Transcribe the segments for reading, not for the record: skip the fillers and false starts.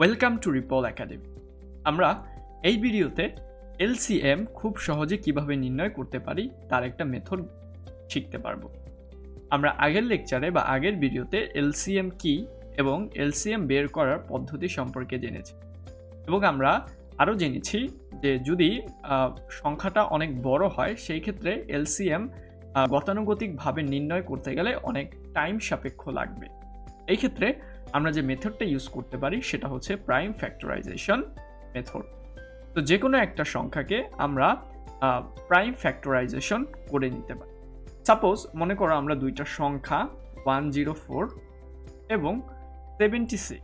Welcome to ripple academy. আমরা এই ভিডিওতে এলসিএম খুব সহজে কিভাবে নির্ণয় করতে পারি তার একটা মেথড শিখতে পারবো। আমরা আগের লেকচারে বা আগের ভিডিওতে এলসিএম কি এবং এলসিএম বের করার পদ্ধতি সম্পর্কে জেনেছি এবং আমরা আরও জেনেছি যে যদি সংখ্যাটা অনেক বড় হয় সেই ক্ষেত্রে এলসিএম গতানুগতিকভাবে নির্ণয় করতে গেলে অনেক টাইম সাপেক্ষ লাগবে। এই ক্ষেত্রে আমরা যে মেথডটা ইউজ করতে পারি সেটা হচ্ছে প্রাইম ফ্যাক্টরাইজেশন মেথড। তো যে কোনো একটা সংখ্যাকে আমরা প্রাইম ফ্যাক্টরাইজেশন করে নিতে পারি। সাপোজ মনে করো আমরা দুইটা সংখ্যা 104 এবং 76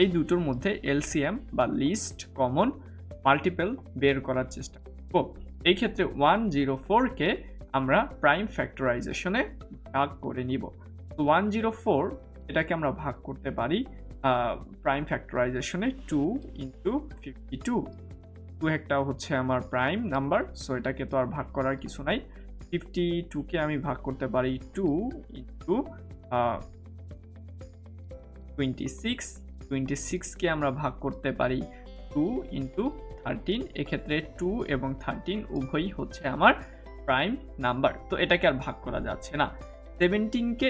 এই দুটোর মধ্যে এলসিএম বা লিস্ট কমন মাল্টিপল বের করার চেষ্টা করব। এই ক্ষেত্রে 104কে আমরা প্রাইম ফ্যাক্টরাইজেশনে ভাগ করে নিব। তো 104 এটাকে আমরা ভাগ করতে পারি প্রাইম ফ্যাক্টরাইজেশনে 2 ইন্টু 52। 2 একটা হচ্ছে আমার প্রাইম নাম্বার, সো এটাকে তো আর ভাগ করার কিছু নাই। 52কে আমি ভাগ করতে পারি 2 ইন্টু 26। 26কে আমরা ভাগ করতে পারি 2 ইন্টু 13। এক্ষেত্রে 2 এবং 13 উভয়ই হচ্ছে আমার প্রাইম নাম্বার, তো এটাকে আর ভাগ করা যাচ্ছে না। 76কে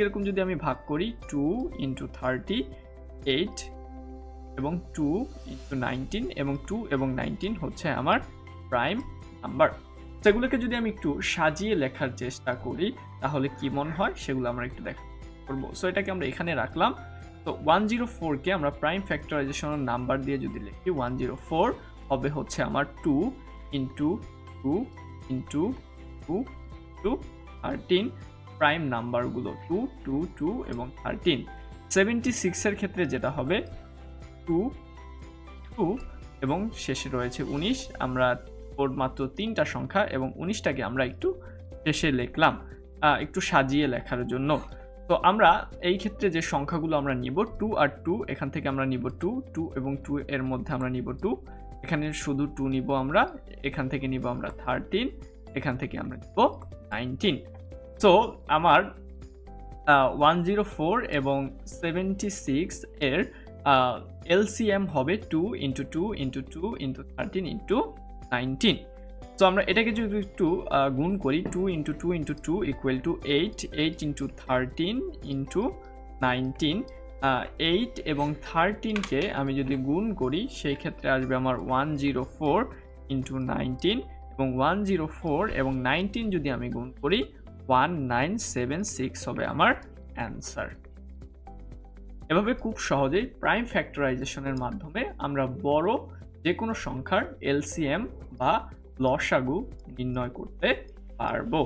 এরকম যদি আমি ভাগ করি 2 ইন্টু 38 এবং 2 ইন্টু 19 এবং 2 এবং 19 হচ্ছে আমার প্রাইম নাম্বার। সেগুলোকে যদি আমি একটু সাজিয়ে লেখার চেষ্টা করি তাহলে কি মনে হয় সেগুলো আমরা একটু দেখা করবো। সো এটাকে আমরা এখানে রাখলাম। তো 104কে আমরা প্রাইম ফ্যাক্টরাইজেশনের নাম্বার দিয়ে যদি লিখি 104 হবে হচ্ছে আমার 2 ইন্টু 2 ইন্টু 2 টু 13। প্রাইম নাম্বারগুলো 2 2 2 এবং 13। 76 এর ক্ষেত্রে যেটা হবে 2 2 এবং শেষে রয়েছে 19। আমরা মাত্র 3টা সংখ্যা এবং 19টাকে আমরা একটু শেষে লিখলাম একটু সাজিয়ে লেখার জন্য। তো আমরা এই ক্ষেত্রে যে সংখ্যাগুলো আমরা নিব 2 আর 2, এখান থেকে আমরা নিব 2 2 এবং 2 এর মধ্যে আমরা নিব 2, এখানে শুধু 2 নিব আমরা, এখান থেকে নিব আমরা 13, এখান থেকে আমরা নিব 19। সো আমার 104 এবং 76 এর এলসিএম হবে 2 into 2 into 2 into 13 into 19। So আমরা এটাকে যদি একটু গুণ করি 2 into 2 into 2 equal to 8 8 into 13 into 19। 8 এবং 13কে আমি যদি গুণ করি সেই ক্ষেত্রে আসবে আমার 104 ইন্টু 19 এবং 104 এবং 19 যদি আমি গুণ করি 1976 হবে আমার অ্যান্সার। এভাবে খুব সহজেই প্রাইম ফ্যাক্টরাইজেশনের মাধ্যমে আমরা বড় যে কোনো সংখ্যার এলসিএম বা লসাগু নির্ণয় করতে পারবো।